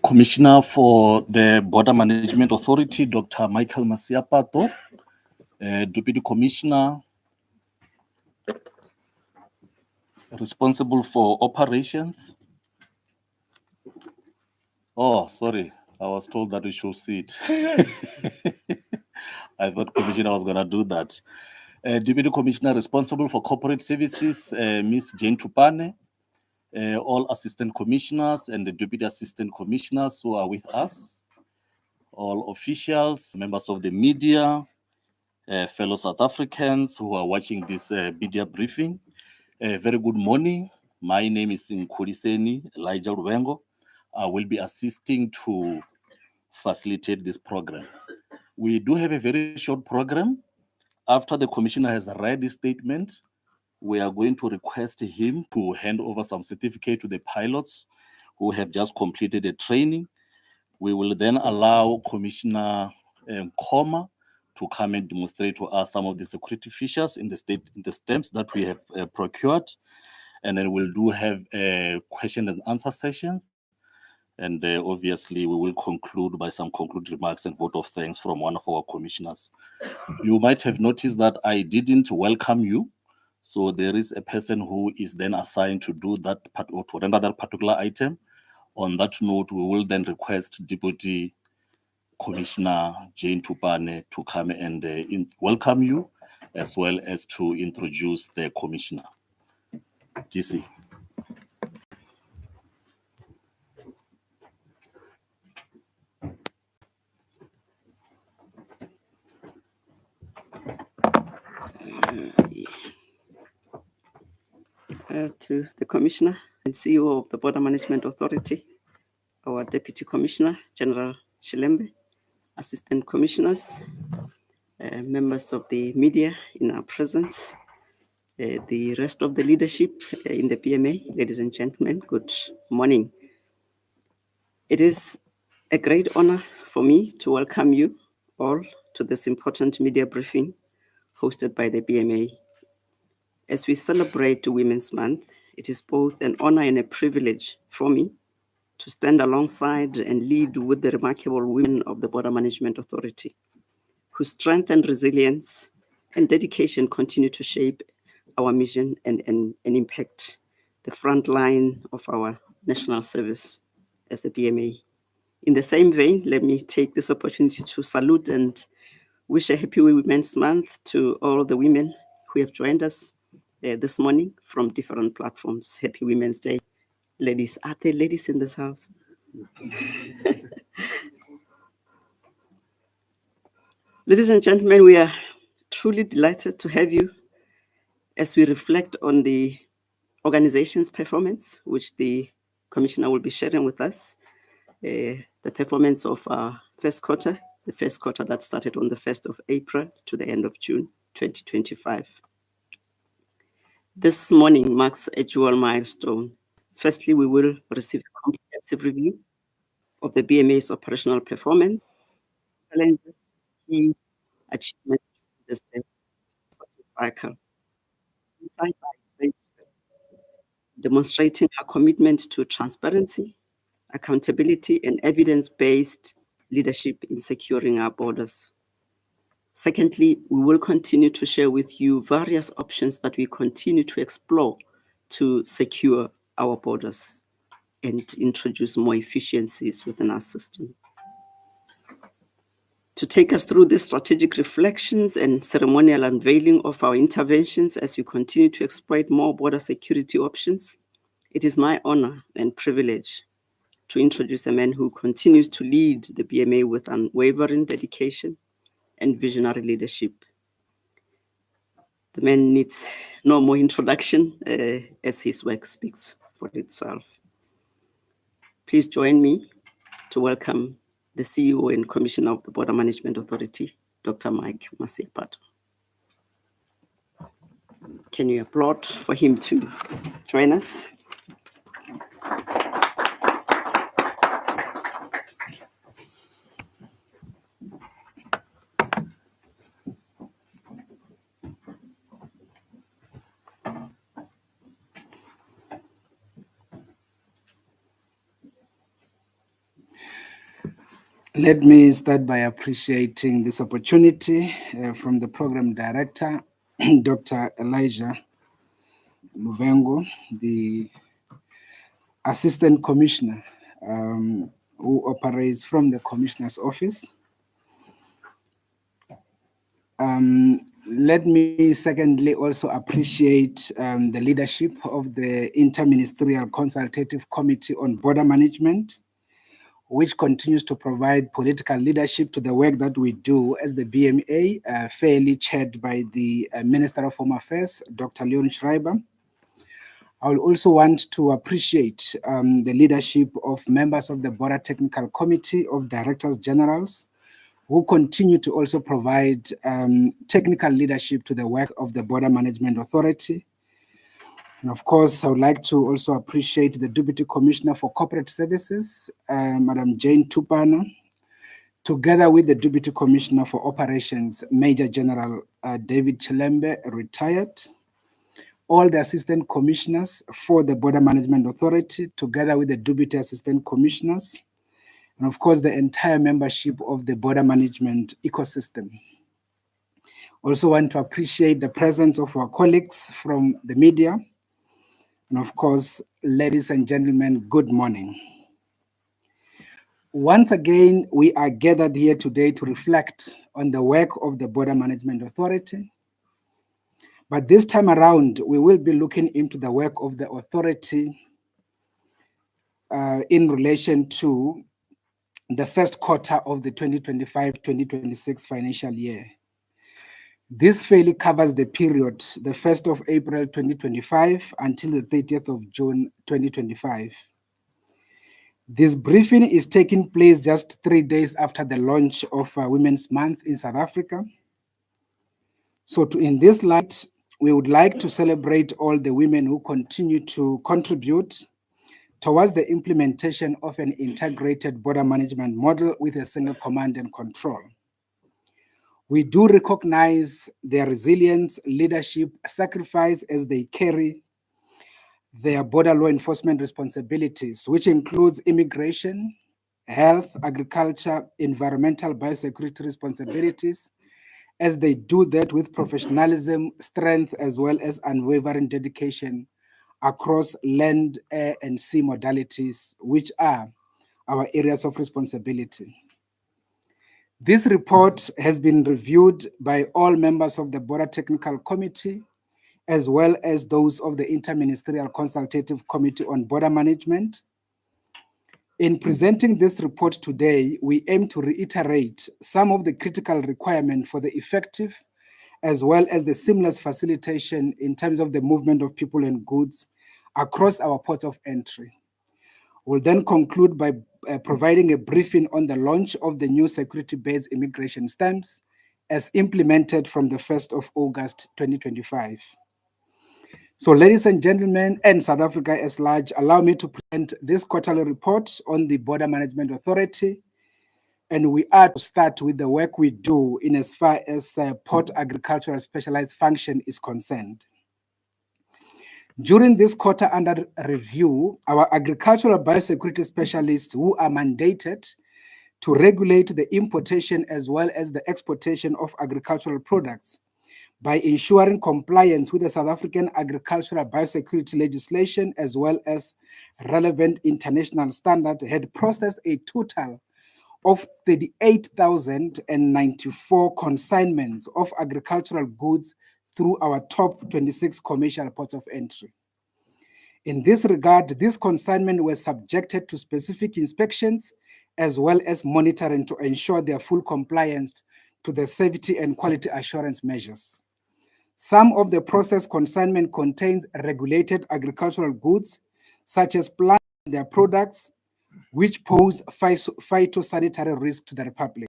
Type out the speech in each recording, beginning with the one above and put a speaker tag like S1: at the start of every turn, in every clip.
S1: Commissioner for the Border Management Authority, Dr. Michael Masiapato, Deputy Commissioner responsible for operations. Oh, sorry, I was told that we should see it. I thought Commissioner was going to do that. Deputy Commissioner responsible for corporate services, Ms. Jane Tupane, all assistant commissioners and the deputy assistant commissioners who are with us, all officials, members of the media, fellow South Africans who are watching this media briefing. Very good morning. My name is Nkhuliseni Elijah Rubengo. I will be assisting to facilitate this program. We do have a very short program. After the commissioner has read the statement, we are going to request him to hand over some certificate to the pilots who have just completed the training. We will then allow Commissioner Koma to come and demonstrate to us some of the security features in the stamps that we have procured. And then we'll have a question and answer session. And obviously, we will conclude by some concluding remarks and vote of thanks from one of our commissioners. You might have noticed that I didn't welcome you. So there is a person who is then assigned to do that part or to render that particular item. On that note, we will then request Deputy Commissioner Jane Tupane to come and welcome you, as well as to introduce the commissioner. DC.
S2: To the Commissioner and CEO of the Border Management Authority, our Deputy Commissioner, General Shilembe, Assistant Commissioners, members of the media in our presence, the rest of the leadership in the BMA, ladies and gentlemen, good morning. It is a great honor for me to welcome you all to this important media briefing hosted by the BMA. As we celebrate Women's Month, it is both an honor and a privilege for me to stand alongside and lead with the remarkable women of the Border Management Authority, whose strength and resilience and dedication continue to shape our mission and impact the front line of our national service as the BMA. In the same vein, let me take this opportunity to salute and wish a happy Women's Month to all the women who have joined us this morning from different platforms. Happy Women's Day. Ladies, are there ladies in this house? Ladies and gentlemen, we are truly delighted to have you as we reflect on the organization's performance, which the Commissioner will be sharing with us, the performance of our first quarter, the first quarter that started on the 1st of April to the end of June 2025. This morning marks a dual milestone. Firstly, we will receive a comprehensive review of the BMA's operational performance, challenges, key achievements in the cycle. Insights are essential, demonstrating our commitment to transparency, accountability, and evidence-based leadership in securing our borders. Secondly, we will continue to share with you various options that we continue to explore to secure our borders and introduce more efficiencies within our system. To take us through the strategic reflections and ceremonial unveiling of our interventions as we continue to exploit more border security options, it is my honor and privilege to introduce a man who continues to lead the BMA with unwavering dedication and visionary leadership. The man needs no more introduction as his work speaks for itself. Please join me to welcome the CEO and Commissioner of the Border Management Authority, Dr. Mike Masiapato. Can you applaud for him to join us?
S3: Let me start by appreciating this opportunity from the program director, Dr. Elijah Luvengo, the assistant commissioner who operates from the commissioner's office. Let me secondly also appreciate the leadership of the Interministerial Consultative Committee on Border Management, which continues to provide political leadership to the work that we do as the BMA, fairly chaired by the Minister of Home Affairs, Dr. Leon Schreiber. I will also want to appreciate the leadership of members of the Border Technical Committee of Directors Generals, who continue to also provide technical leadership to the work of the Border Management Authority. And of course, I would like to also appreciate the Deputy Commissioner for Corporate Services, Madam Jane Tupana, together with the Deputy Commissioner for Operations, Major General David Chilembe, retired, all the Assistant Commissioners for the Border Management Authority, together with the Deputy Assistant Commissioners, and of course, the entire membership of the border management ecosystem. Also want to appreciate the presence of our colleagues from the media. And of course, ladies and gentlemen, good morning. Once again, we are gathered here today to reflect on the work of the Border Management Authority. But this time around, we will be looking into the work of the authority in relation to the first quarter of the 2025-2026 financial year. This fairly covers the period, the 1st of April 2025 until the 30th of June 2025. This briefing is taking place just 3 days after the launch of Women's Month in South Africa. So in this light, we would like to celebrate all the women who continue to contribute towards the implementation of an integrated border management model with a single command and control. We do recognize their resilience, leadership, sacrifice as they carry their border law enforcement responsibilities, which includes immigration, health, agriculture, environmental, biosecurity responsibilities, as they do that with professionalism, strength, as well as unwavering dedication across land, air, and sea modalities, which are our areas of responsibility. This report has been reviewed by all members of the Border Technical Committee, as well as those of the Interministerial Consultative Committee on Border Management. In presenting this report today, we aim to reiterate some of the critical requirements for the effective as well as the seamless facilitation in terms of the movement of people and goods across our ports of entry. We'll then conclude by providing a briefing on the launch of the new security-based immigration stamps as implemented from the 1st of August 2025. So ladies and gentlemen, and South Africa as large, allow me to present this quarterly report on the Border Management Authority. And we are to start with the work we do in as far as Port Agricultural Specialized Function is concerned. During this quarter under review, our agricultural biosecurity specialists who are mandated to regulate the importation as well as the exportation of agricultural products by ensuring compliance with the South African agricultural biosecurity legislation as well as relevant international standard had processed a total of 38,094 consignments of agricultural goods through our top 26 commercial ports of entry. In this regard, these consignments were subjected to specific inspections as well as monitoring to ensure their full compliance to the safety and quality assurance measures. Some of the processed consignment contains regulated agricultural goods, such as plants and their products, which pose phytosanitary risk to the Republic.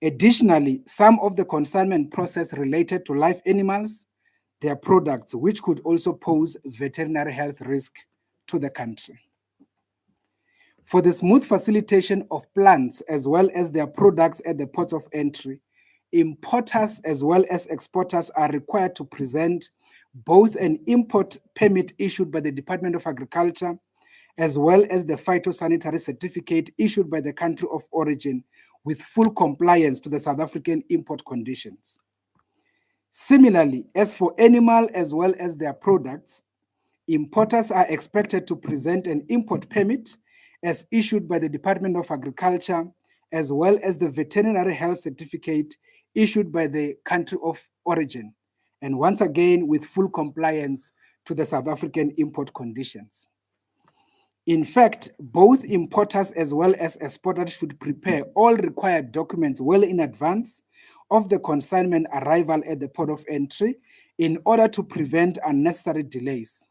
S3: Additionally, some of the consignment process related to live animals, their products, which could also pose veterinary health risk to the country. For the smooth facilitation of plants as well as their products at the ports of entry, importers as well as exporters are required to present both an import permit issued by the Department of Agriculture as well as the phytosanitary certificate issued by the country of origin with full compliance to the South African import conditions. Similarly, as for animal as well as their products, importers are expected to present an import permit as issued by the Department of Agriculture, as well as the veterinary health certificate issued by the country of origin, and once again with full compliance to the South African import conditions. In fact, both importers as well as exporters should prepare all required documents well in advance of the consignment arrival at the port of entry in order to prevent unnecessary delays.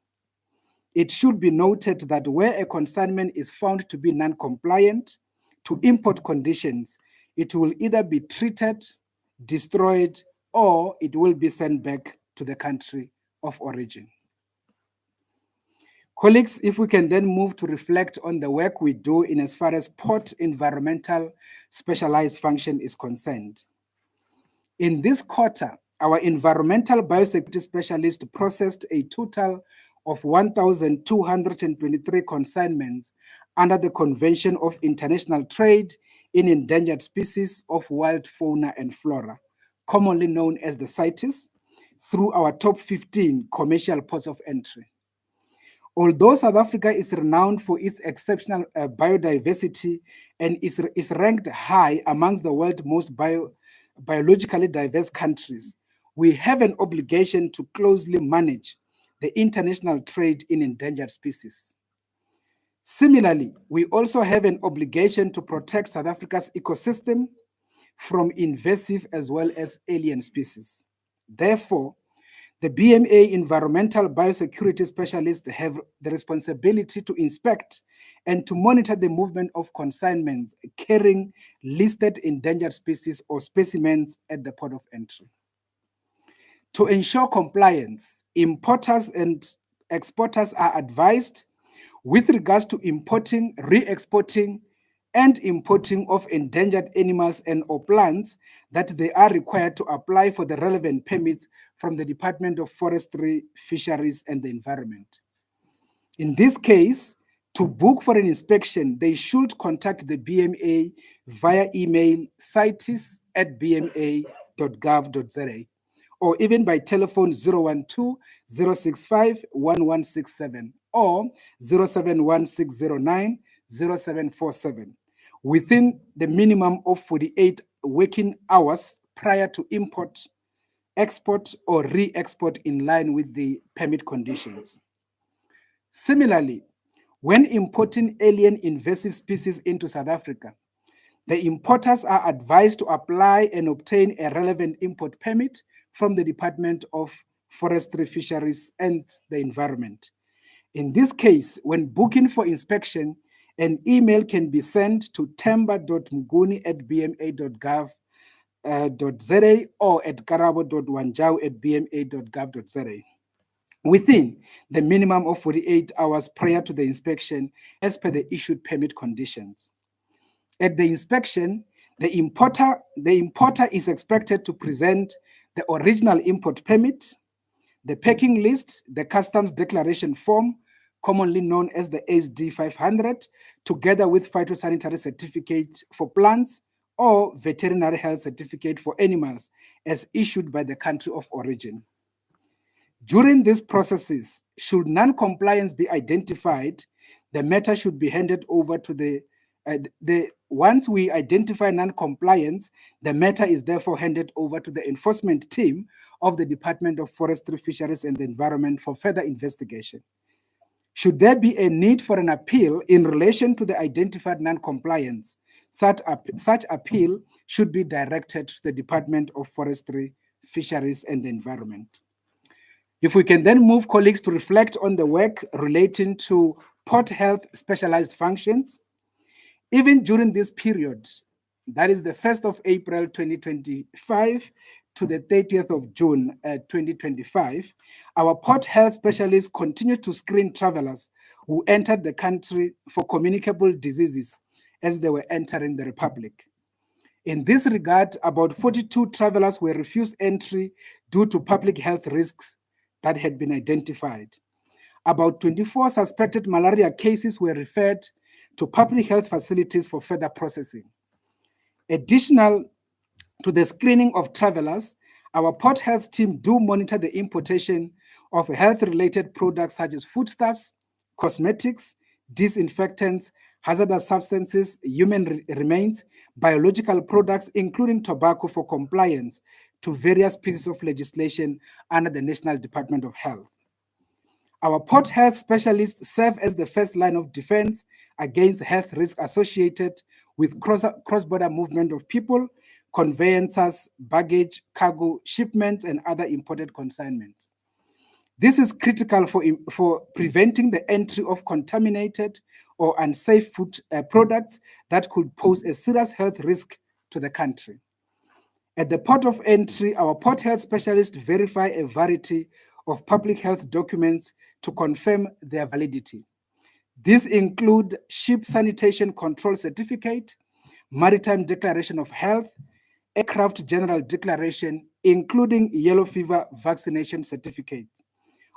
S3: It should be noted that where a consignment is found to be non-compliant to import conditions, it will either be treated, destroyed, or it will be sent back to the country of origin. Colleagues, if we can then move to reflect on the work we do in as far as port environmental specialized function is concerned. In this quarter, our environmental biosecurity specialist processed a total of 1,223 consignments under the Convention of International Trade in Endangered Species of Wild Fauna and Flora, commonly known as the CITES, through our top 15 commercial ports of entry. Although South Africa is renowned for its exceptional biodiversity and is ranked high amongst the world's most biologically diverse countries, we have an obligation to closely manage the international trade in endangered species. Similarly, we also have an obligation to protect South Africa's ecosystem from invasive as well as alien species. Therefore, the BMA environmental biosecurity specialists have the responsibility to inspect and to monitor the movement of consignments carrying listed endangered species or specimens at the port of entry. To ensure compliance, importers and exporters are advised with regards to importing, re-exporting, and importing of endangered animals and or plants that they are required to apply for the relevant permits from the Department of Forestry, Fisheries, and the Environment. In this case, to book for an inspection, they should contact the BMA via email cites@bma.gov.za or even by telephone 012-065-1167 or 071609-0747 within the minimum of 48 working hours prior to import, export, or re-export in line with the permit conditions. Similarly, when importing alien invasive species into South Africa, the importers are advised to apply and obtain a relevant import permit from the Department of Forestry, Fisheries, and the Environment. In this case, when booking for inspection, an email can be sent to temba.mguni@bma.gov.za or at karabo.wanjau@bma.gov.za within the minimum of 48 hours prior to the inspection as per the issued permit conditions. At the inspection, the importer is expected to present the original import permit, the packing list, the customs declaration form, commonly known as the SD 500, together with phytosanitary certificate for plants or veterinary health certificate for animals as issued by the country of origin. During these processes, should non-compliance be identified, the matter should be handed over to once we identify non-compliance, the matter is therefore handed over to the enforcement team of the Department of Forestry, Fisheries, and the Environment for further investigation. Should there be a need for an appeal in relation to the identified non-compliance, such appeal should be directed to the Department of Forestry, Fisheries, and the Environment. If we can then move, colleagues, to reflect on the work relating to port health specialized functions. Even during this period, that is the 1st of April 2025 to the 30th of June 2025, our port health specialists continue to screen travelers who entered the country for communicable diseases as they were entering the Republic. In this regard, about 42 travelers were refused entry due to public health risks that had been identified. about 24 suspected malaria cases were referred to public health facilities for further processing. Additional to the screening of travelers, our port health team do monitor the importation of health-related products such as foodstuffs, cosmetics, disinfectants, hazardous substances, human remains, biological products, including tobacco, for compliance to various pieces of legislation under the National Department of Health. Our port health specialists serve as the first line of defense against health risk associated with cross-border movement of people, conveyances, baggage, cargo, shipments, and other imported consignments. This is critical for preventing the entry of contaminated or unsafe food products that could pose a serious health risk to the country. At the port of entry, our port health specialists verify a variety of public health documents to confirm their validity. These include Ship Sanitation Control Certificate, Maritime Declaration of Health, Aircraft General Declaration, including yellow fever vaccination certificate.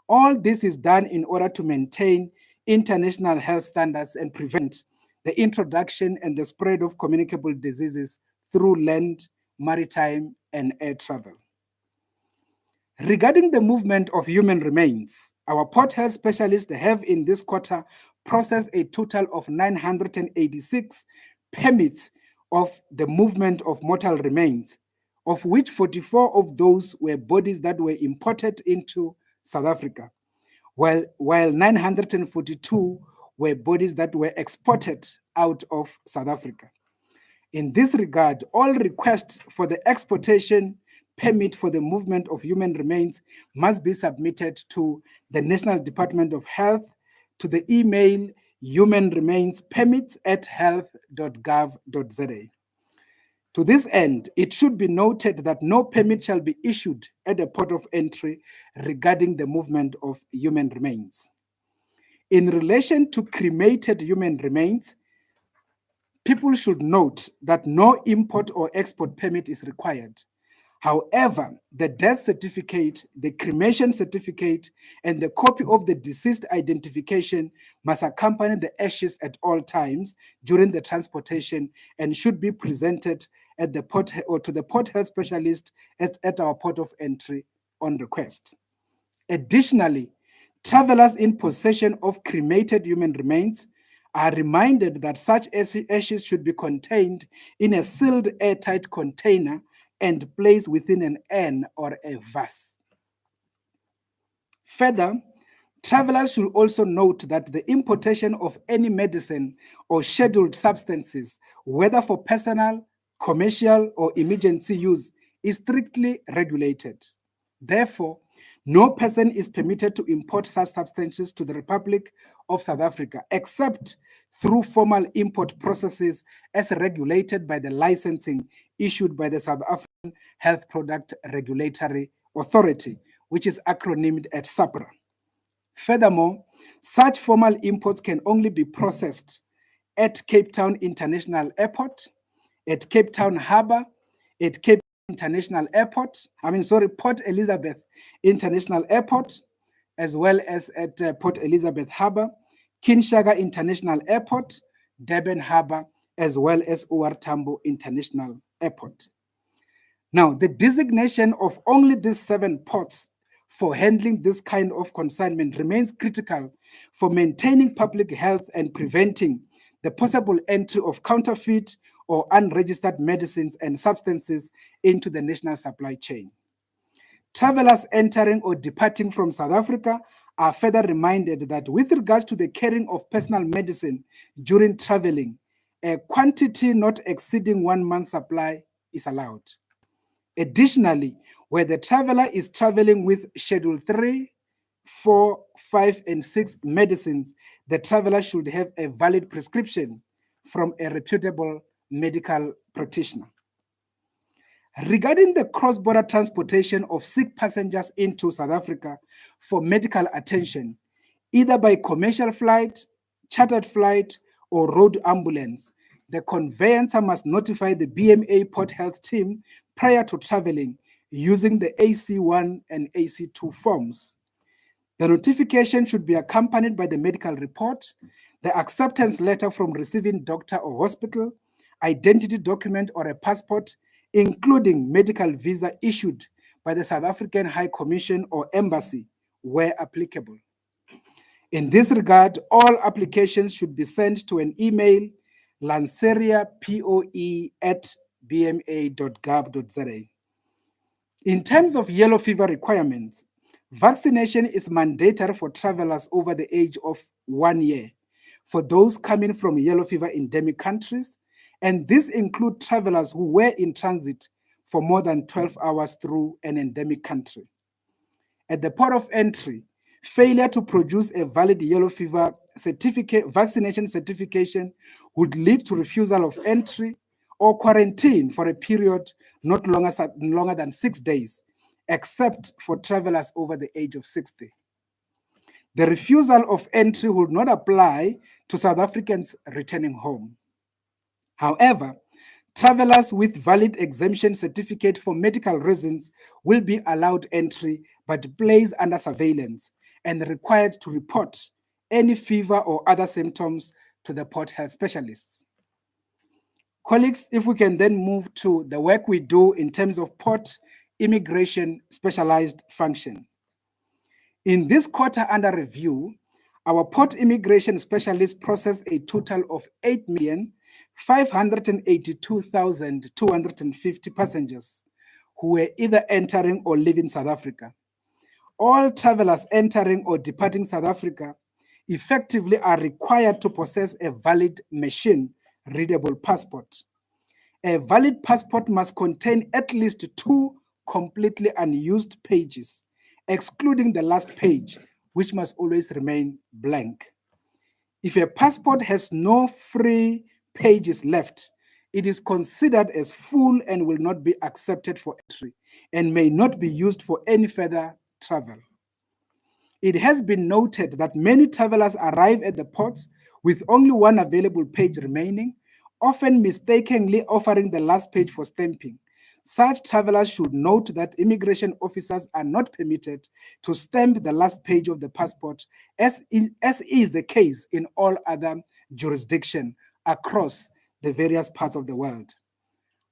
S3: All this is done in order to maintain international health standards and prevent the introduction and the spread of communicable diseases through land, maritime, and air travel. Regarding the movement of human remains, our port health specialists have in this quarter processed a total of 986 permits of the movement of mortal remains, of which 44 of those were bodies that were imported into South Africa, while 942 were bodies that were exported out of South Africa. In this regard, all requests for the exportation permit for the movement of human remains must be submitted to the National Department of Health to the email humanremainspermits@health.gov.za. To this end, it should be noted that no permit shall be issued at the port of entry regarding the movement of human remains. In relation to cremated human remains, people should note that no import or export permit is required. However, the death certificate, the cremation certificate, and the copy of the deceased identification must accompany the ashes at all times during the transportation and should be presented at the port or to the port health specialist at our port of entry on request. Additionally, travelers in possession of cremated human remains are reminded that such ashes should be contained in a sealed airtight container and placed within an urn or a vase. Further, travelers should also note that the importation of any medicine or scheduled substances, whether for personal, commercial, or emergency use, is strictly regulated. Therefore, no person is permitted to import such substances to the Republic of South Africa except through formal import processes as regulated by the licensing issued by the South African Health Product Regulatory Authority, which is acronymed as SAPRA. Furthermore, such formal imports can only be processed at Cape Town International Airport, at Cape Town Harbour, at Cape International Airport, Port Elizabeth International Airport, as well as at Port Elizabeth Harbour, Kinshaga International Airport, Durban Harbour, as well as OR Tambo International Airport. Now, the designation of only these 7 ports for handling this kind of consignment remains critical for maintaining public health and preventing the possible entry of counterfeit or unregistered medicines and substances into the national supply chain. Travelers entering or departing from South Africa are further reminded that with regards to the carrying of personal medicine during traveling, a quantity not exceeding 1 month's supply is allowed. Additionally, where the traveler is traveling with Schedule 3, 4, 5, and 6 medicines, the traveler should have a valid prescription from a reputable medical practitioner. Regarding the cross-border transportation of sick passengers into South Africa for medical attention, either by commercial flight, chartered flight, or road ambulance, the conveyancer must notify the BMA Port Health team prior to traveling using the AC1 and AC2 forms. The notification should be accompanied by the medical report, the acceptance letter from receiving doctor or hospital, identity document or a passport, including medical visa issued by the South African High Commission or Embassy, where applicable. In this regard, all applications should be sent to an email, lanseriapoe@bma.gov.za. In terms of yellow fever requirements, vaccination is mandatory for travelers over the age of 1 year for those coming from yellow fever endemic countries, and this includes travelers who were in transit for more than 12 hours through an endemic country. At the port of entry, failure to produce a valid yellow fever vaccination certification would lead to refusal of entry or quarantine for a period not longer than 6 days, except for travelers over the age of 60. The refusal of entry would not apply to South Africans returning home. However, travelers with valid exemption certificate for medical reasons will be allowed entry but placed under surveillance and required to report any fever or other symptoms to the port health specialists. Colleagues, if we can then move to the work we do in terms of port immigration specialized function. In this quarter under review, our port immigration specialists processed a total of 8,582,250 passengers who were either entering or leaving South Africa. All travelers entering or departing South Africa effectively are required to possess a valid machine-readable passport. A valid passport must contain at least 2 completely unused pages, excluding the last page, which must always remain blank. If a passport has no free pages left, it is considered as full and will not be accepted for entry and may not be used for any further travel. It has been noted that many travelers arrive at the ports with only one available page remaining, often mistakenly offering the last page for stamping. Such travelers should note that immigration officers are not permitted to stamp the last page of the passport, as is the case in all other jurisdictions across the various parts of the world.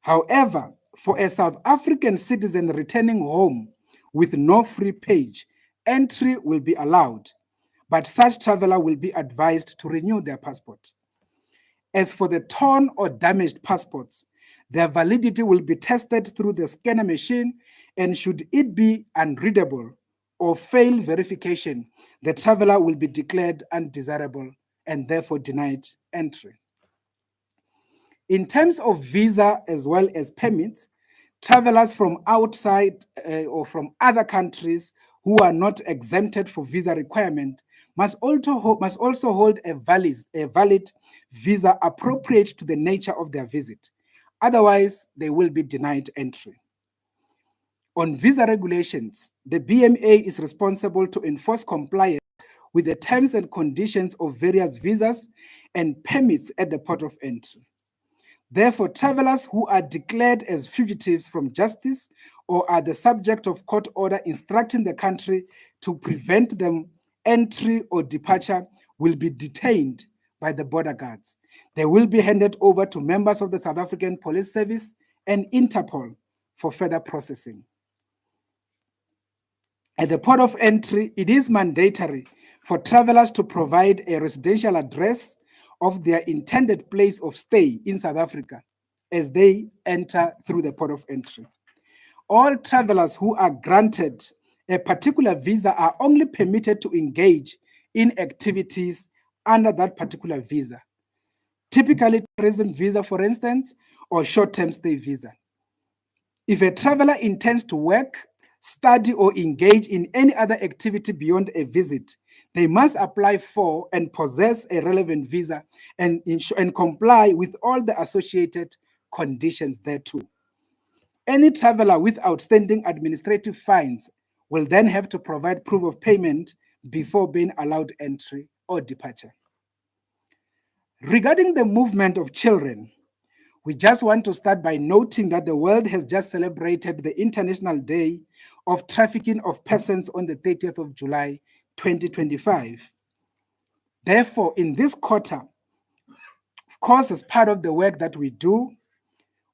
S3: However, for a South African citizen returning home with no free page, entry will be allowed, but such traveler will be advised to renew their passport. As for the torn or damaged passports, their validity will be tested through the scanner machine, and should it be unreadable or fail verification, the traveler will be declared undesirable and therefore denied entry. In terms of visa as well as permits, travelers from outside or from other countries who are not exempted for visa requirement must also hold a valid visa appropriate to the nature of their visit. Otherwise, they will be denied entry. On visa regulations, the BMA is responsible to enforce compliance with the terms and conditions of various visas and permits at the port of entry. Therefore, travelers who are declared as fugitives from justice or are the subject of court order instructing the country to prevent them entry or departure will be detained by the border guards. They will be handed over to members of the South African Police Service and Interpol for further processing. At the port of entry, it is mandatory for travelers to provide a residential address of their intended place of stay in South Africa as they enter through the port of entry. All travelers who are granted a particular visa are only permitted to engage in activities under that particular visa, typically tourism visa, for instance, or short-term stay visa. If a traveler intends to work, study, or engage in any other activity beyond a visit, they must apply for and possess a relevant visa and comply with all the associated conditions thereto. Any traveler with outstanding administrative fines will then have to provide proof of payment before being allowed entry or departure. Regarding the movement of children, we just want to start by noting that the world has just celebrated the International Day of Trafficking of Persons on the 30th of July, 2025. Therefore, in this quarter, of course, as part of the work that we do,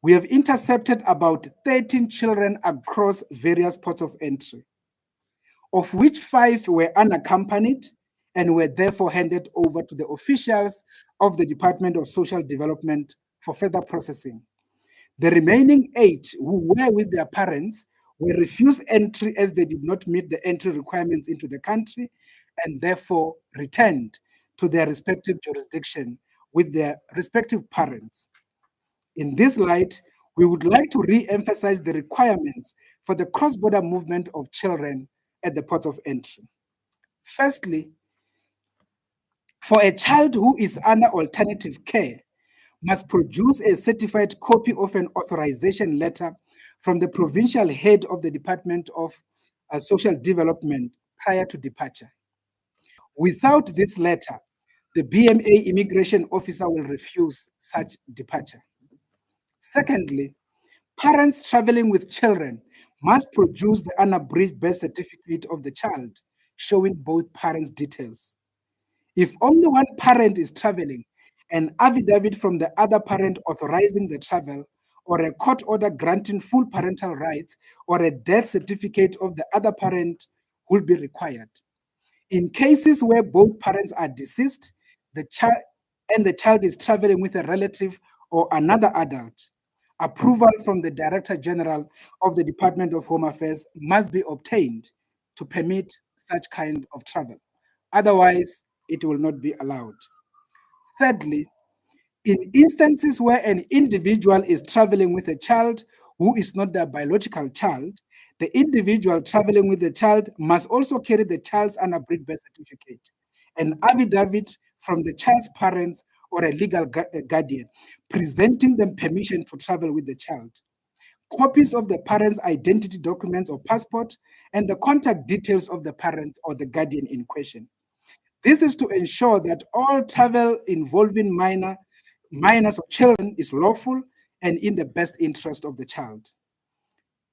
S3: we have intercepted about 13 children across various ports of entry, of which 5 were unaccompanied and were therefore handed over to the officials of the Department of Social Development for further processing. The remaining 8 who were with their parents were refused entry as they did not meet the entry requirements into the country and therefore returned to their respective jurisdiction with their respective parents. In this light, we would like to re-emphasize the requirements for the cross-border movement of children at the port of entry. Firstly, for a child who is under alternative care, must produce a certified copy of an authorization letter from the provincial head of the Department of Social Development prior to departure. Without this letter, the BMA immigration officer will refuse such departure. Secondly, parents traveling with children must produce the unabridged birth certificate of the child, showing both parents' details. If only one parent is traveling, an affidavit from the other parent authorizing the travel, or a court order granting full parental rights, or a death certificate of the other parent will be required. In cases where both parents are deceased, the child is traveling with a relative or another adult, approval from the Director General of the Department of Home Affairs must be obtained to permit such kind of travel. Otherwise, it will not be allowed. Thirdly, in instances where an individual is traveling with a child who is not their biological child, the individual traveling with the child must also carry the child's unabridged birth certificate, an affidavit from the child's parents or a legal guardian, presenting them permission to travel with the child, copies of the parents' identity documents or passport, and the contact details of the parent or the guardian in question. This is to ensure that all travel involving minors or children is lawful and in the best interest of the child.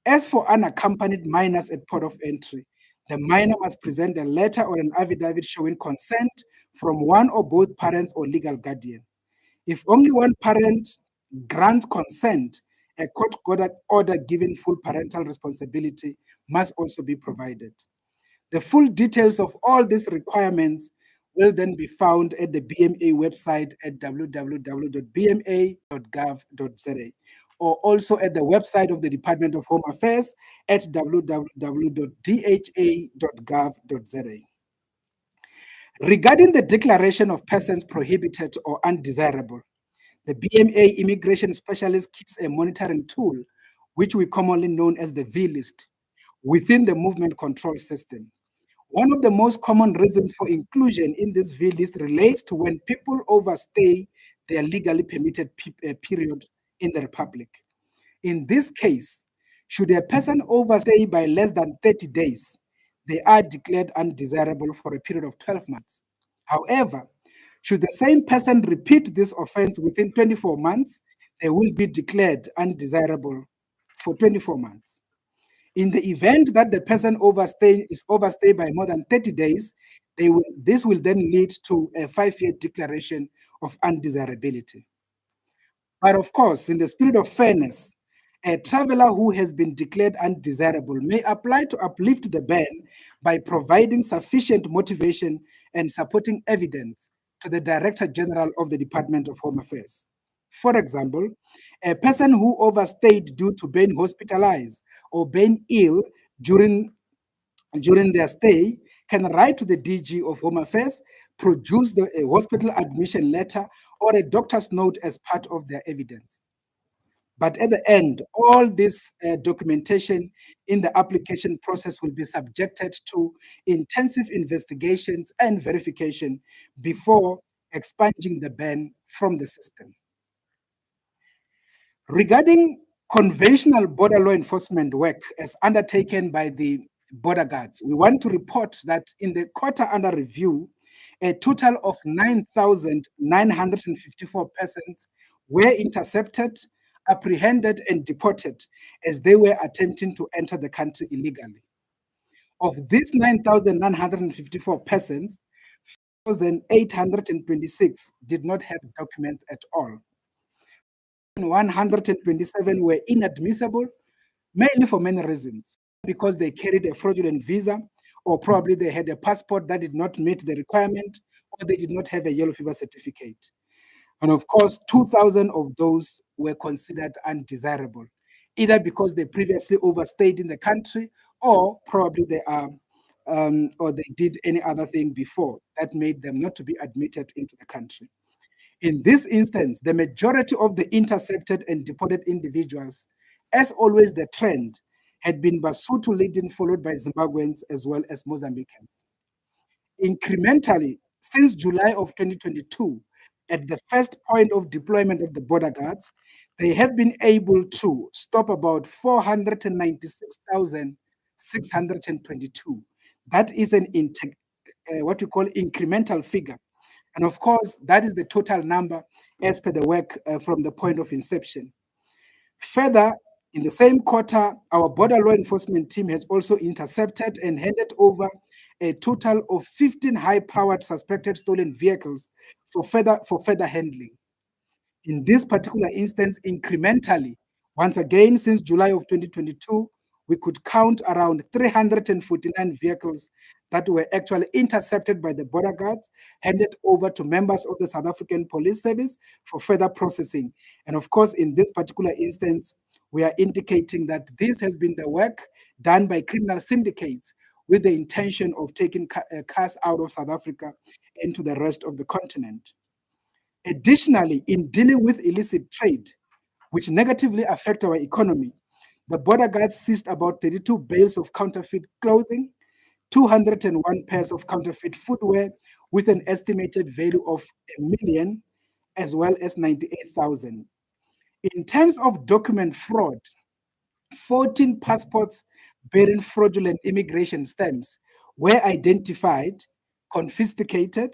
S3: As for unaccompanied minors at port of entry, the minor must present a letter or an affidavit showing consent from one or both parents or legal guardian. If only one parent grants consent, a court order giving full parental responsibility must also be provided. The full details of all these requirements will then be found at the BMA website at www.bma.gov.za, or also at the website of the Department of Home Affairs at www.dha.gov.za. Regarding the declaration of persons prohibited or undesirable, the BMA immigration specialist keeps a monitoring tool, which we commonly known as the V list, within the movement control system. One of the most common reasons for inclusion in this V list relates to when people overstay their legally permitted period in the Republic. In this case, should a person overstay by less than 30 days, they are declared undesirable for a period of 12 months. However, should the same person repeat this offense within 24 months, they will be declared undesirable for 24 months. In the event that the person is overstayed by more than 30 days, this will then lead to a 5-year declaration of undesirability. But of course, in the spirit of fairness, a traveler who has been declared undesirable may apply to uplift the ban by providing sufficient motivation and supporting evidence to the Director General of the Department of Home Affairs. For example, a person who overstayed due to being hospitalized or being ill during their stay can write to the DG of Home Affairs, produce a hospital admission letter or a doctor's note as part of their evidence. But at the end, all this documentation in the application process will be subjected to intensive investigations and verification before expunging the ban from the system. Regarding conventional border law enforcement work as undertaken by the border guards, we want to report that in the quarter under review, a total of 9,954 persons were intercepted, apprehended, and deported as they were attempting to enter the country illegally. Of these 9,954 persons, 1,826 did not have documents at all. 127 were inadmissible, mainly for many reasons, because they carried a fraudulent visa, or probably they had a passport that did not meet the requirement, or they did not have a yellow fever certificate. And of course, 2,000 of those were considered undesirable, either because they previously overstayed in the country, or probably they are, or they did any other thing before that made them not to be admitted into the country. In this instance, the majority of the intercepted and deported individuals, as always the trend, had been Basotho-laden, followed by Zimbabweans as well as Mozambicans. Incrementally, since July of 2022, at the first point of deployment of the border guards, they have been able to stop about 496,622. That is what we call incremental figure. And of course, that is the total number as per the work from the point of inception. Further, in the same quarter, our border law enforcement team has also intercepted and handed over a total of 15 high-powered suspected stolen vehicles for further handling. In this particular instance, incrementally, once again, since July of 2022, we could count around 349 vehicles that were actually intercepted by the border guards, handed over to members of the South African Police Service for further processing. And of course, in this particular instance, we are indicating that this has been the work done by criminal syndicates with the intention of taking cars out of South Africa into the rest of the continent. Additionally, in dealing with illicit trade, which negatively affect our economy, the border guards seized about 32 bales of counterfeit clothing, 201 pairs of counterfeit footwear with an estimated value of $1 million, as well as 98,000. In terms of document fraud, 14 passports bearing fraudulent immigration stamps were identified, confiscated,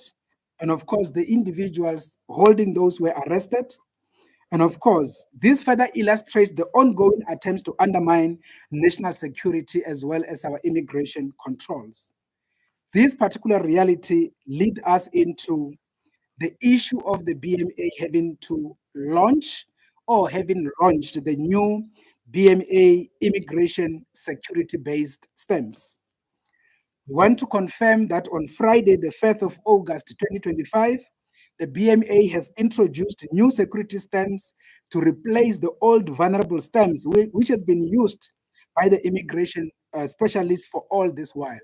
S3: and of course, the individuals holding those were arrested. And of course, this further illustrates the ongoing attempts to undermine national security as well as our immigration controls. This particular reality lead us into the issue of the BMA having to launch or having launched the new BMA immigration security-based stamps. We want to confirm that on Friday, the 1st of August 2025, the BMA has introduced new security stamps to replace the old vulnerable stamps, which has been used by the immigration specialists for all this while.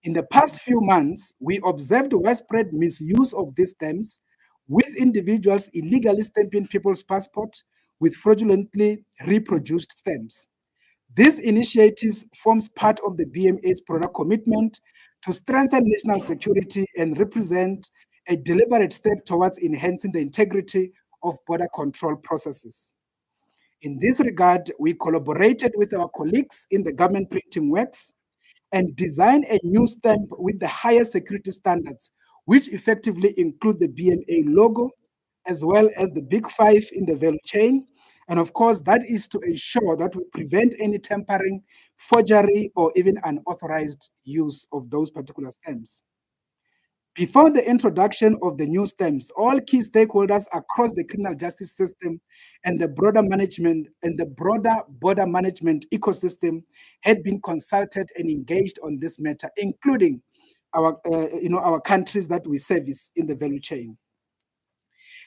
S3: In the past few months, we observed widespread misuse of these stamps, with individuals illegally stamping people's passports with fraudulently reproduced stamps. These initiatives forms part of the BMA's product commitment to strengthen national security and represent a deliberate step towards enhancing the integrity of border control processes. In this regard, we collaborated with our colleagues in the government printing works and designed a new stamp with the highest security standards, which effectively include the BMA logo, as well as the big five in the value chain. And of course, that is to ensure that we prevent any tampering, forgery, or even unauthorized use of those particular stamps. Before the introduction of the new stamps, all key stakeholders across the criminal justice system and the broader border management ecosystem had been consulted and engaged on this matter, including our countries that we service in the value chain.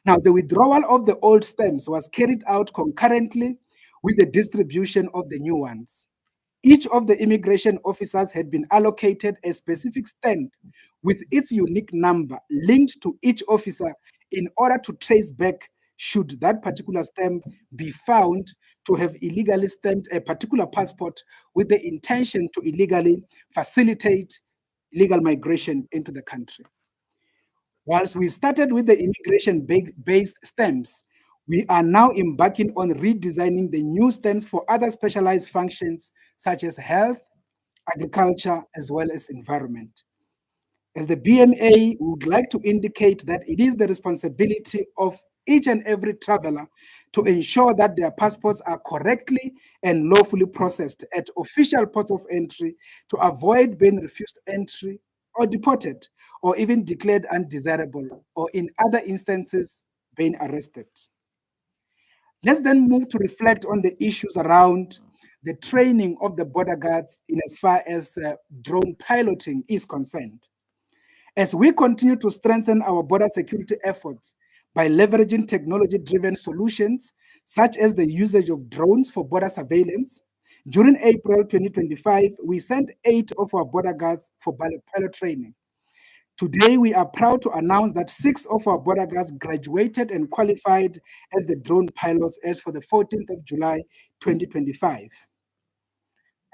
S3: Now, the withdrawal of the old stamps was carried out concurrently with the distribution of the new ones. Each of the immigration officers had been allocated a specific stamp with its unique number linked to each officer in order to trace back should that particular stamp be found to have illegally stamped a particular passport with the intention to illegally facilitate illegal migration into the country. Whilst we started with the immigration-based stamps, we are now embarking on redesigning the new stamps for other specialized functions such as health, agriculture, as well as environment. As the BMA, we would like to indicate that it is the responsibility of each and every traveler to ensure that their passports are correctly and lawfully processed at official ports of entry to avoid being refused entry or deported or even declared undesirable or in other instances being arrested. Let's then move to reflect on the issues around the training of the border guards in as far as drone piloting is concerned. As we continue to strengthen our border security efforts by leveraging technology-driven solutions, such as the usage of drones for border surveillance, during April 2025, we sent 8 of our border guards for pilot training. Today, we are proud to announce that 6 of our border guards graduated and qualified as the drone pilots as for the 14th of July, 2025.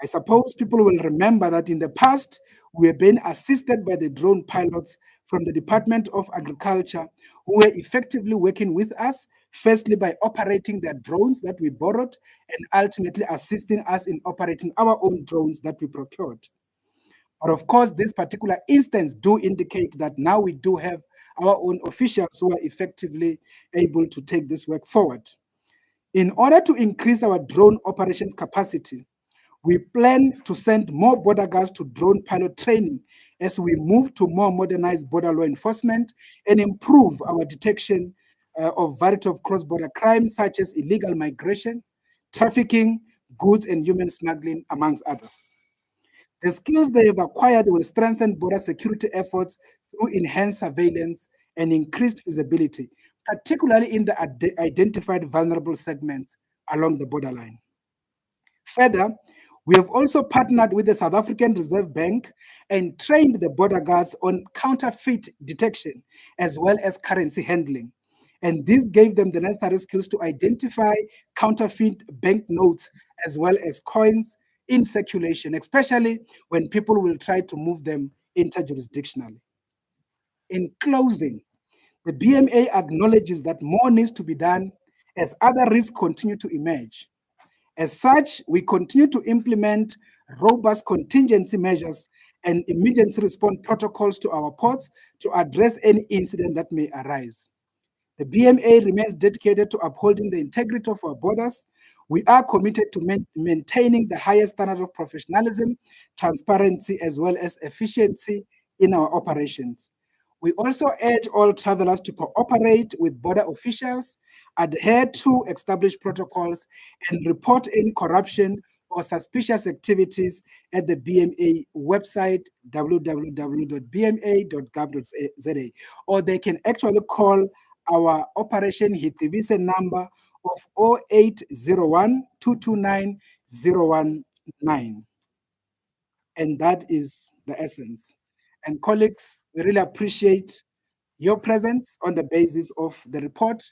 S3: I suppose people will remember that in the past, we have been assisted by the drone pilots from the Department of Agriculture, who were effectively working with us, firstly by operating their drones that we borrowed, and ultimately assisting us in operating our own drones that we procured. But of course, this particular instance do indicate that now we do have our own officials who are effectively able to take this work forward. In order to increase our drone operations capacity, we plan to send more border guards to drone pilot training as we move to more modernized border law enforcement and improve our detection of variety of cross-border crimes such as illegal migration, trafficking, goods and human smuggling, amongst others. The skills they have acquired will strengthen border security efforts through enhanced surveillance and increased visibility, particularly in the identified vulnerable segments along the borderline. Further, we have also partnered with the South African Reserve Bank and trained the border guards on counterfeit detection as well as currency handling. And this gave them the necessary skills to identify counterfeit banknotes as well as coins in circulation, especially when people will try to move them interjurisdictionally. In closing, the BMA acknowledges that more needs to be done as other risks continue to emerge. As such, we continue to implement robust contingency measures and emergency response protocols to our ports to address any incident that may arise. The BMA remains dedicated to upholding the integrity of our borders. We are committed to maintaining the highest standard of professionalism, transparency, as well as efficiency in our operations. We also urge all travelers to cooperate with border officials, adhere to established protocols, and report any corruption or suspicious activities at the BMA website, www.bma.gov.za, or they can actually call our Operation Hitivise number of 0801 229 019. And that is the essence. And colleagues, we really appreciate your presence on the basis of the report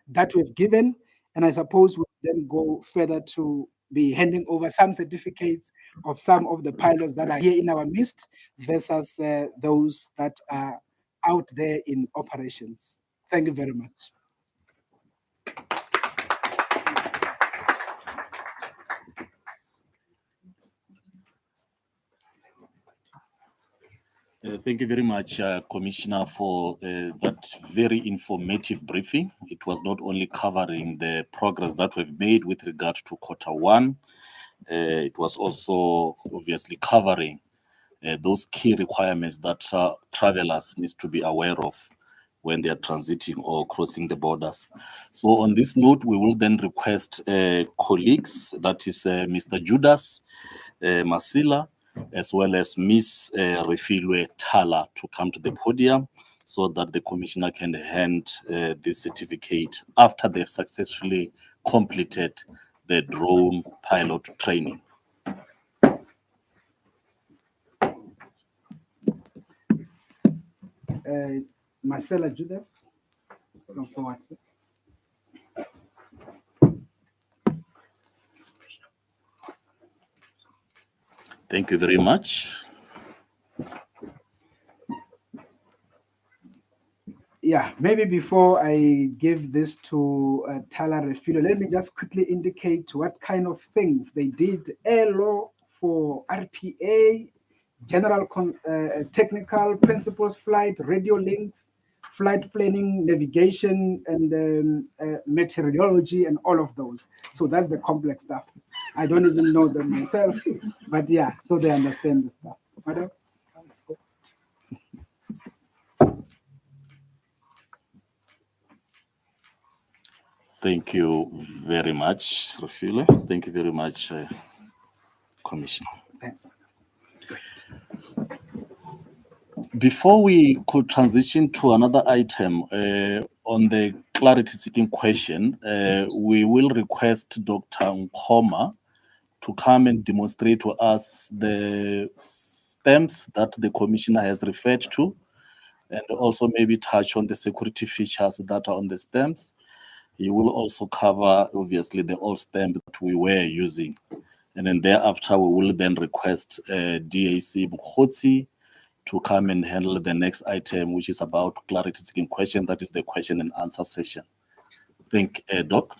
S3: that we've given. And I suppose we'll then go further to be handing over some certificates of some of the pilots that are here in our midst versus those that are out there in operations. Thank you very much.
S1: Thank you very much, Commissioner, for that very informative briefing. It was not only covering the progress that we've made with regard to Q1, it was also obviously covering those key requirements that travelers need to be aware of when they are transiting or crossing the borders. So on this note, we will then request colleagues, that is Mr. Judas Masila, as well as Ms. Refilwe Thala, to come to the podium so that the Commissioner can hand this certificate after they've successfully completed the drone pilot training.
S3: Marcela Judas, come forward, sir.
S1: Thank you very much.
S3: Yeah, maybe before I give this to Thala Refilo, let me just quickly indicate what kind of things they did. Air law for RTA, general technical principles flight, radio links, flight planning, navigation, and meteorology, and all of those. So that's the complex stuff. I don't even know them myself, but yeah, so they understand the stuff. Madam?
S1: Thank you very much, Rafile. Thank you very much, Commissioner.
S3: Thanks.
S1: Before we could transition to another item on the clarity-seeking question, we will request Dr. Nkoma to come and demonstrate to us the stamps that the Commissioner has referred to, and also maybe touch on the security features that are on the stamps. He will also cover, obviously, the old stamp that we were using. And then thereafter, we will then request DAC Bukhotsi to come and handle the next item, which is about clarity-seeking question. That is the question and answer session. Thank you, Doc.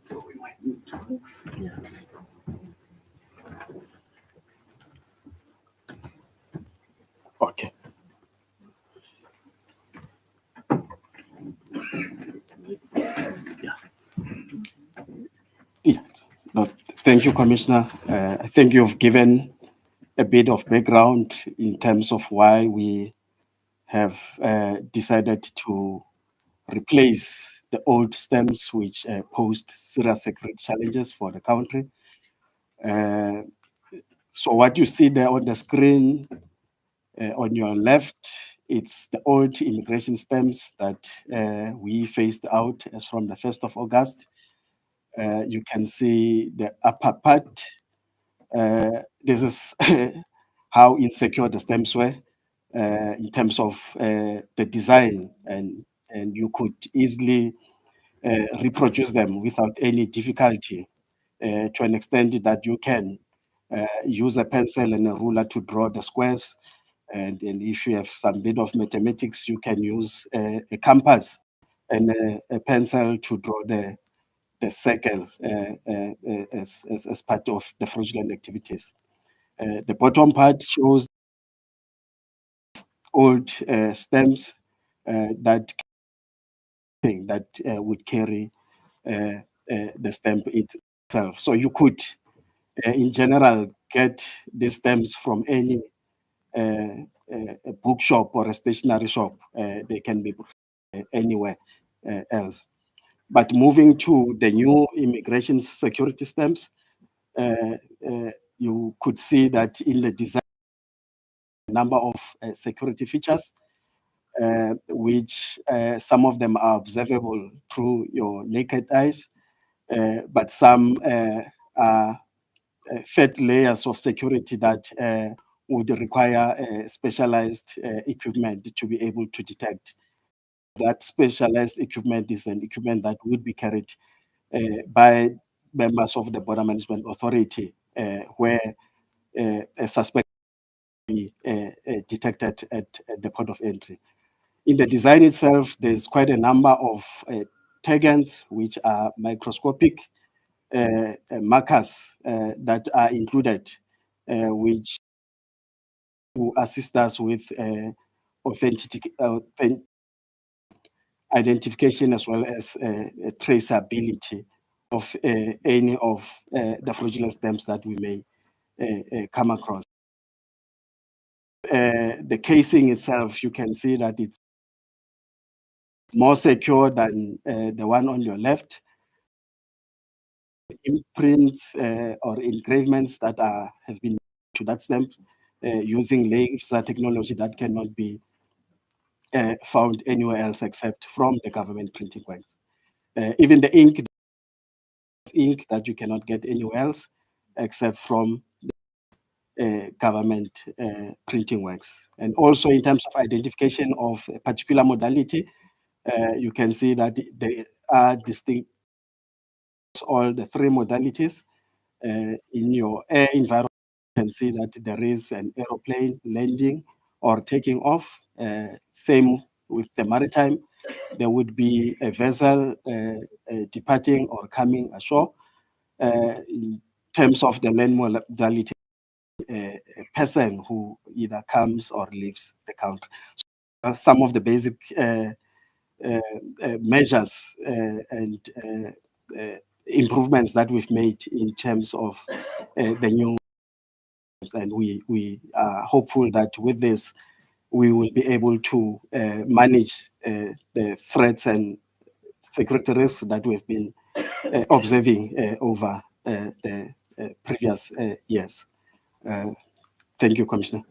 S3: So we might need to move.
S1: Yeah.
S4: Okay. Yeah. No, thank you, Commissioner. I think you've given a bit of background in terms of why we have decided to replace the old stamps which posed serious security challenges for the country. So what you see there on the screen on your left, it's the old immigration stamps that we phased out as from the 1st of August. You can see the upper part. This is how insecure the stamps were in terms of the design, and you could easily reproduce them without any difficulty to an extent that you can use a pencil and a ruler to draw the squares. And if you have some bit of mathematics, you can use a compass and a pencil to draw the circle as part of the fraudulent activities. The bottom part shows old stamps that would carry the stamp itself. So you could, in general, get these stamps from any a bookshop or a stationery shop. They can be anywhere else. But moving to the new immigration security stamps, you could see that in the design, number of security features, which some of them are observable through your naked eyes, but some are third layers of security that would require specialized equipment to be able to detect. That specialized equipment is an equipment that would be carried by members of the Border Management Authority, where a suspect be detected at the port of entry. In the design itself, there's quite a number of tagans, which are microscopic markers that are included, which will assist us with identification as well as traceability of any of the fraudulent stamps that we may come across. The casing itself, you can see that it's more secure than the one on your left. Imprints or engravements that have been to that stamp using laser technology that cannot be found anywhere else except from the government printing works. Even the ink that you cannot get anywhere else except from the government printing works. And also in terms of identification of a particular modality, you can see that they are distinct, all the three modalities. In your air environment, you can see that there is an aeroplane landing or taking off. Same with the maritime. There would be a vessel departing or coming ashore. In terms of the land modality, a person who either comes or leaves the country. So, some of the basic measures and improvements that we've made in terms of the new, and we are hopeful that with this we will be able to manage the threats and security risks that we've been observing over the previous years. Thank you, Commissioner.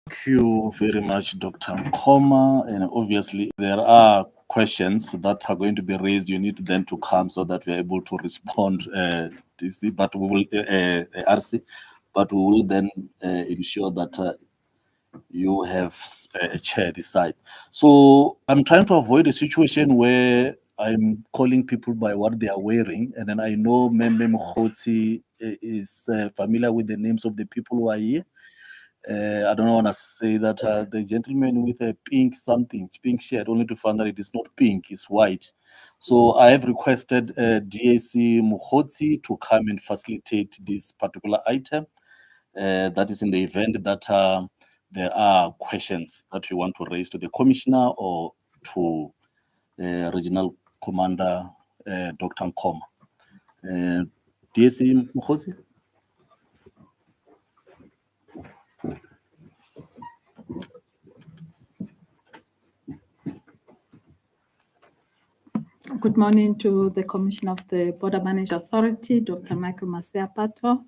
S1: Thank you very much, Dr. Nkoma. And obviously, there are questions that are going to be raised. You need then to come so that we are able to respond. DC, but we will RC, but we will then ensure that you have a chair this side. So I'm trying to avoid a situation where I'm calling people by what they are wearing, and then I know Membe Mkhotsi is familiar with the names of the people who are here. I don't want to say that the gentleman with a pink shirt, only to find that it is not pink, it's white. So I have requested DAC Mkhotsi to come and facilitate this particular item. That is in the event that there are questions that you want to raise to the commissioner or to Regional Commander Dr. Nkoma. DAC Mkhotsi?
S5: Good morning to the Commissioner of the Border Management Authority, Dr. Michael Masiapato,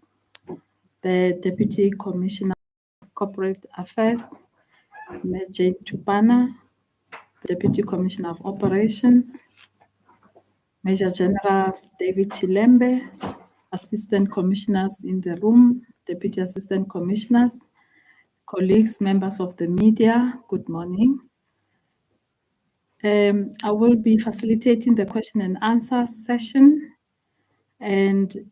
S5: the Deputy Commissioner of Corporate Affairs, Ms. Jane Tupana, Deputy Commissioner of Operations, Major General David Chilembe, Assistant Commissioners in the room, Deputy Assistant Commissioners, colleagues, members of the media, good morning. I will be facilitating the question and answer session. And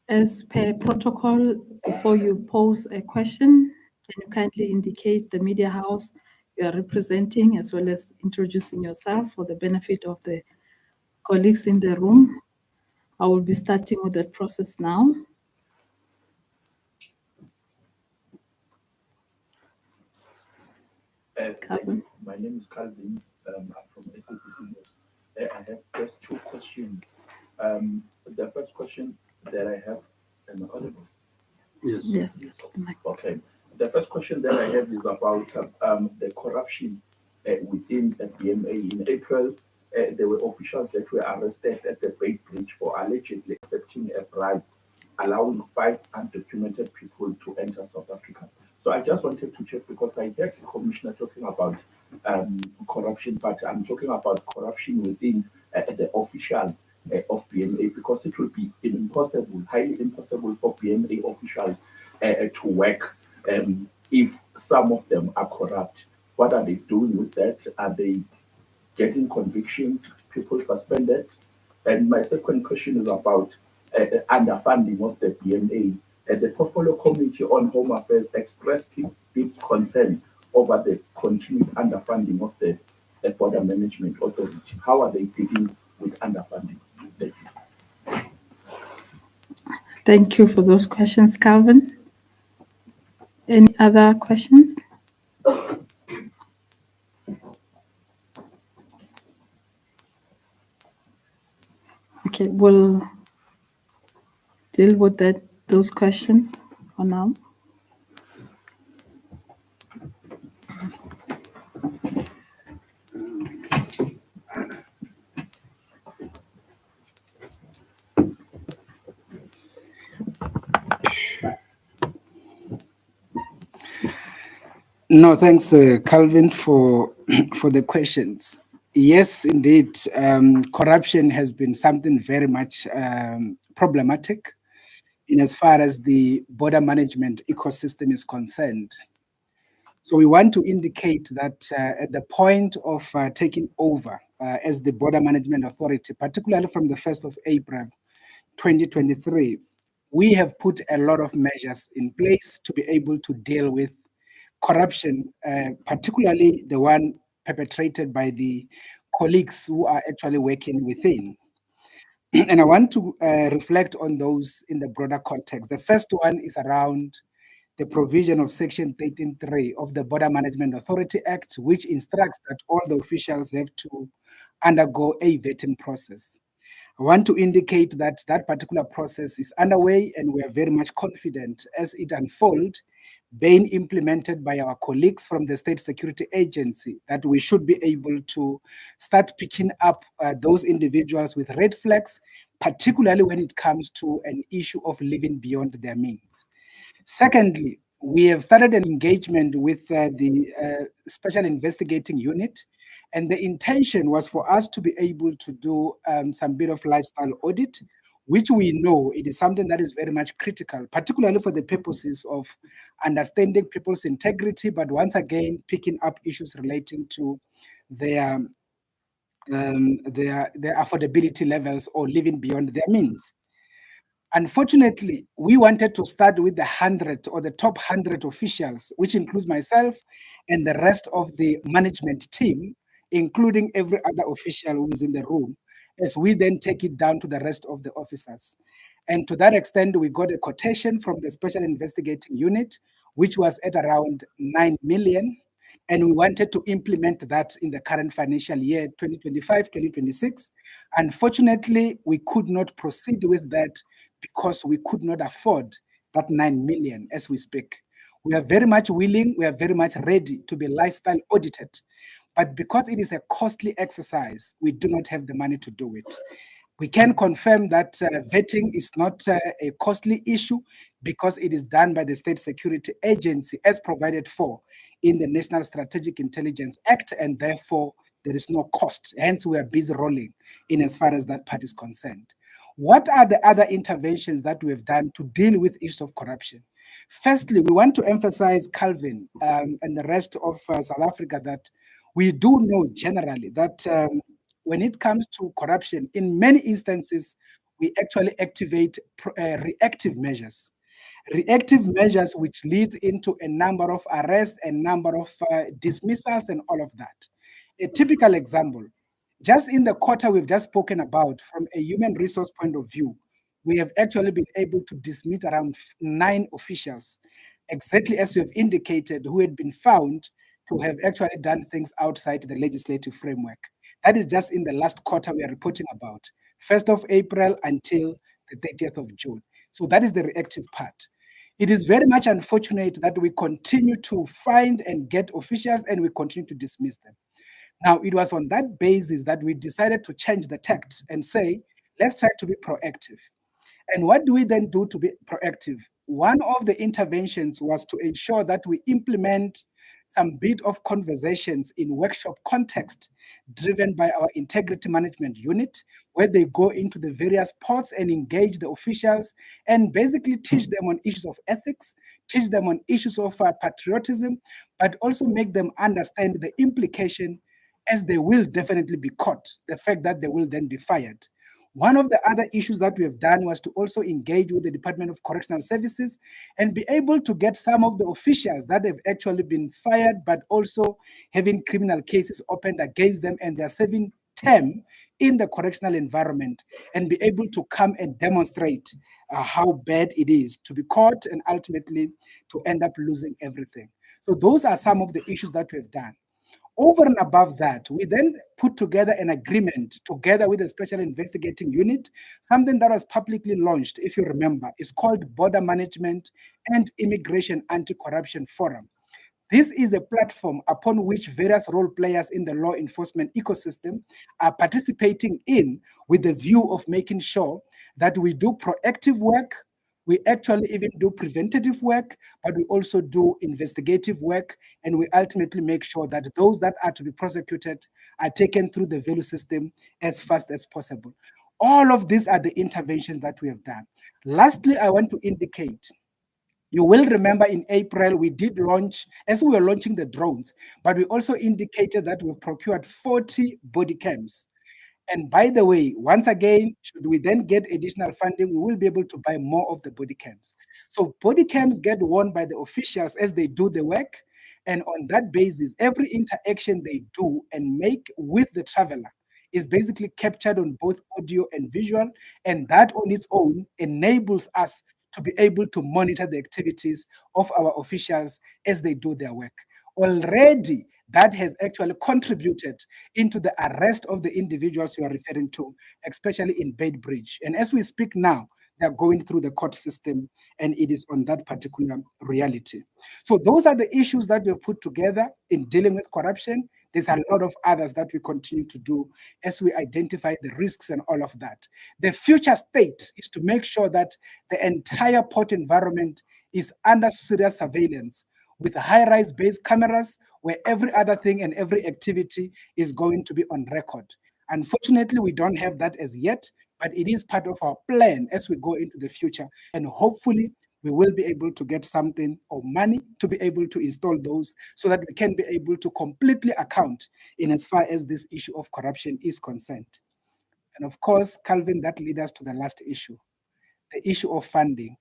S5: as per protocol, before you pose a question, can you kindly indicate the media house you are representing, as well as introducing yourself for the benefit of the colleagues in the room. I will be starting with that process now. Calvin.
S6: My name is Calvin. I'm from SABC News. I have just two questions. The first question that I have, am I audible?
S5: Yes. Yes.
S6: Okay. The first question that I have is about the corruption within the BMA. In April, there were officials that were arrested at the Bay Bridge for allegedly accepting a bribe, allowing 5 undocumented people to enter South Africa. So I just wanted to check, because I heard the commissioner talking about corruption, but I'm talking about corruption within the officials of BMA, because it will be impossible, highly impossible for BMA officials to work if some of them are corrupt. What are they doing with that? Are they getting convictions, people suspended? And my second question is about underfunding of the BMA. The Portfolio Committee on Home Affairs expressed deep concerns over the continued underfunding of the Border Management Authority. How are they dealing with underfunding? Thank you.
S5: Thank you for those questions, Calvin. Any other questions? Okay, we'll deal with those questions for now.
S3: No, thanks, Calvin, for the questions. Yes, indeed, corruption has been something very much problematic in as far as the border management ecosystem is concerned. So we want to indicate that at the point of taking over as the Border Management Authority, particularly from the 1st of April 2023, we have put a lot of measures in place to be able to deal with corruption, particularly the one perpetrated by the colleagues who are actually working within. And I want to reflect on those in the broader context. The first one is around the provision of Section 13.3 of the Border Management Authority Act, which instructs that all the officials have to undergo a vetting process. I want to indicate that that particular process is underway, and we are very much confident as it unfolds, being implemented by our colleagues from the State Security Agency, that we should be able to start picking up those individuals with red flags, particularly when it comes to an issue of living beyond their means. Secondly, we have started an engagement with the Special Investigating Unit, and the intention was for us to be able to do some bit of lifestyle audit, which we know it is something that is very much critical, particularly for the purposes of understanding people's integrity, but once again, picking up issues relating to their affordability levels or living beyond their means. Unfortunately, we wanted to start with the 100 or the top 100 officials, which includes myself and the rest of the management team, including every other official who is in the room, as we then take it down to the rest of the officers. And to that extent, we got a quotation from the Special Investigating Unit, which was at around 9 million. And we wanted to implement that in the current financial year, 2025-2026. Unfortunately, we could not proceed with that because we could not afford that 9 million as we speak. We are very much willing, we are very much ready to be lifestyle audited. But because it is a costly exercise, we do not have the money to do it. We can confirm that vetting is not a costly issue because it is done by the State Security Agency as provided for in the National Strategic Intelligence Act, and therefore there is no cost. Hence, we are busy rolling in as far as that part is concerned. What are the other interventions that we have done to deal with issues of corruption? Firstly, we want to emphasize, Calvin, and the rest of South Africa, that we do know generally that when it comes to corruption, in many instances, we actually activate reactive measures. Reactive measures which leads into a number of arrests and number of dismissals and all of that. A typical example, just in the quarter we've just spoken about, from a human resource point of view, we have actually been able to dismiss around 9 officials, exactly as we have indicated, who had been found to have actually done things outside the legislative framework. That is just in the last quarter we are reporting about, 1st of April until the 30th of June. So that is the reactive part. It is very much unfortunate that we continue to find and get officials and we continue to dismiss them. Now, it was on that basis that we decided to change the tact and say, let's try to be proactive. And what do we then do to be proactive? One of the interventions was to ensure that we implement some bit of conversations in workshop context driven by our integrity management unit, where they go into the various ports and engage the officials and basically teach them on issues of ethics, teach them on issues of patriotism, but also make them understand the implication, as they will definitely be caught, the fact that they will then be fired. One of the other issues that we have done was to also engage with the Department of Correctional Services and be able to get some of the officials that have actually been fired, but also having criminal cases opened against them and they're serving term in the correctional environment, and be able to come and demonstrate how bad it is to be caught and ultimately to end up losing everything. So those are some of the issues that we've done. Over and above that, we then put together an agreement together with a Special Investigating Unit, something that was publicly launched, if you remember. It's called Border Management and Immigration Anti-Corruption Forum. This is a platform upon which various role players in the law enforcement ecosystem are participating in, with the view of making sure that we do proactive work. We actually even do preventative work, but we also do investigative work, and we ultimately make sure that those that are to be prosecuted are taken through the value system as fast as possible. All of these are the interventions that we have done. Lastly, I want to indicate, you will remember in April, we did launch, as we were launching the drones, but we also indicated that we've procured 40 body cams. And by the way, once again, should we then get additional funding, we will be able to buy more of the body cams. So body cams get worn by the officials as they do the work, And on that basis, every interaction they do and make with the traveler is basically captured on both audio and visual. And that on its own enables us to be able to monitor the activities of our officials as they do their work. Already, that has actually contributed into the arrest of the individuals you are referring to, especially in Beitbridge. And as we speak now, they are going through the court system, and it is on that particular reality. So those are the issues that we've put together in dealing with corruption. There's a lot of others that we continue to do as we identify the risks and all of that. The future state is to make sure that the entire port environment is under serious surveillance with high-rise base cameras where every other thing and every activity is going to be on record. Unfortunately, we don't have that as yet, but it is part of our plan as we go into the future. And hopefully, we will be able to get something or money to be able to install those so that we can be able to completely account in as far as this issue of corruption is concerned. And of course, Calvin, that leads us to the last issue, the issue of funding.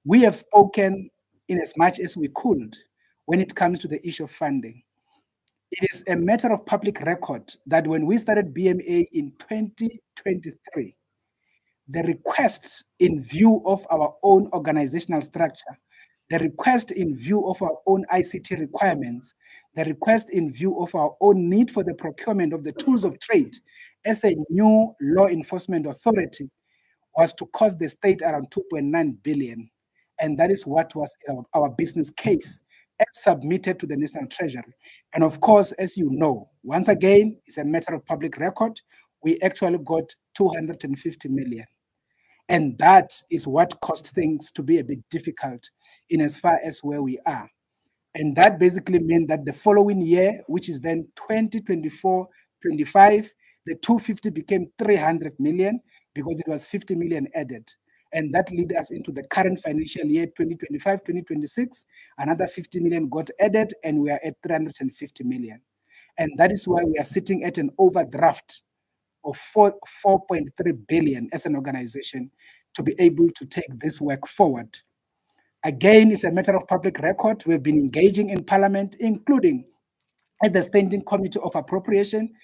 S3: We have spoken in as much as we could when it comes to the issue of funding. It is a matter of public record that when we started BMA in 2023, the request in view of our own organizational structure, the request in view of our own ICT requirements, the request in view of our own need for the procurement of the tools of trade as a new law enforcement authority was to cost the state around 2.9 billion. And that is what was our business case as submitted to the National Treasury. And of course, as you know, once again, it's a matter of public record. We actually got 250 million. And that is what caused things to be a bit difficult in as far as where we are. And that basically meant that the following year, which is then 2024-25, the 250 became 300 million because it was 50 million added. And that led us into the current financial year, 2025-2026. Another 50 million got added, and we are at 350 million. And that is why we are sitting at an overdraft of 4.3 billion as an organization to be able to take this work forward. Again, it's a matter of public record. We've been engaging in Parliament, including at the Standing Committee of Appropriation,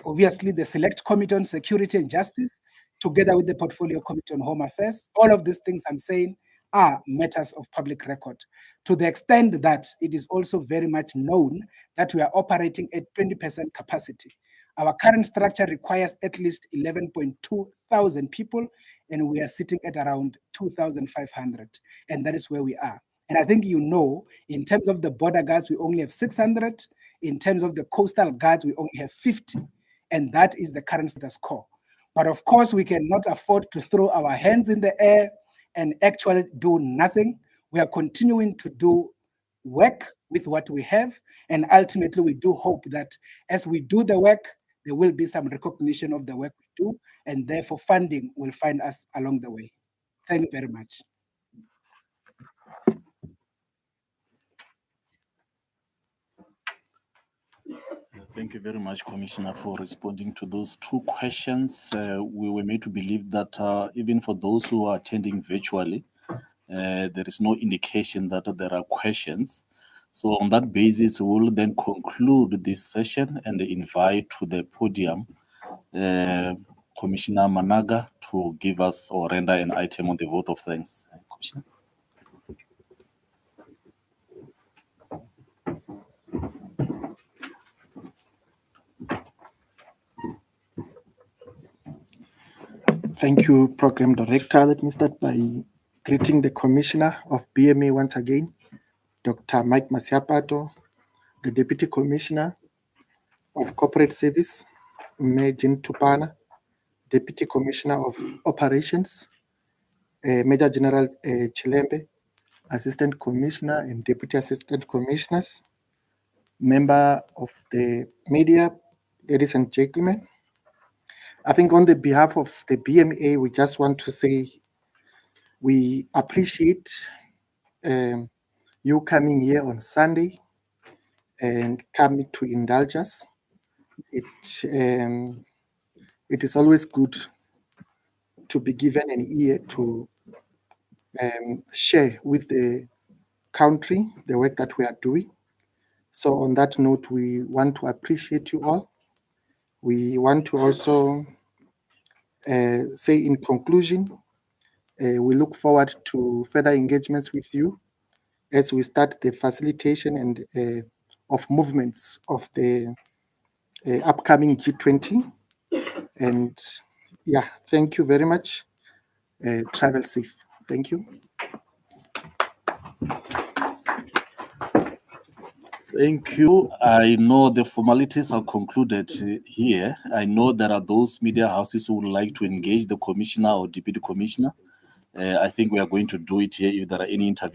S3: obviously the Select Committee on Security and Justice, together with the Portfolio Committee on Home Affairs. All of these things I'm saying are matters of public record, to the extent that it is also very much known that we are operating at 20% capacity. Our current structure requires at least 11.2 thousand people, and we are sitting at around 2,500, and that is where we are. And I think you know, in terms of the border guards, we only have 600. In terms of the coastal guards, we only have 50, and that is the current status quo. But of course, we cannot afford to throw our hands in the air and actually do nothing. We are continuing to do work with what we have, and ultimately we do hope that as we do the work, there will be some recognition of the work we do, and therefore funding will find us along the way. Thank you very much.
S1: Thank you very much, Commissioner, for responding to those two questions. We were made to believe that even for those who are attending virtually, there is no indication that there are questions. So on that basis, we will then conclude this session and invite to the podium Commissioner Managa to give us or render an item on the vote of thanks. Commissioner.
S7: Thank you, Program Director. Let me start by greeting the Commissioner of BMA once again, Dr. Mike Masiapato, the Deputy Commissioner of Corporate Service, Majin Tupana, Deputy Commissioner of Operations, Major General Chilembe, Assistant Commissioner and Deputy Assistant Commissioners, member of the media, ladies and gentlemen. I think on the behalf of the BMA, we just want to say we appreciate you coming here on Sunday and coming to indulge us. It is always good to be given an ear to share with the country the work that we are doing. So on that note, we want to appreciate you all. We want to also say in conclusion, we look forward to further engagements with you as we start the facilitation and of movements of the upcoming G20. And yeah, thank you very much. Travel safe. Thank you.
S1: Thank you. I know the formalities are concluded here. I know there are those media houses who would like to engage the commissioner or deputy commissioner. I think we are going to do it here if there are any interviews.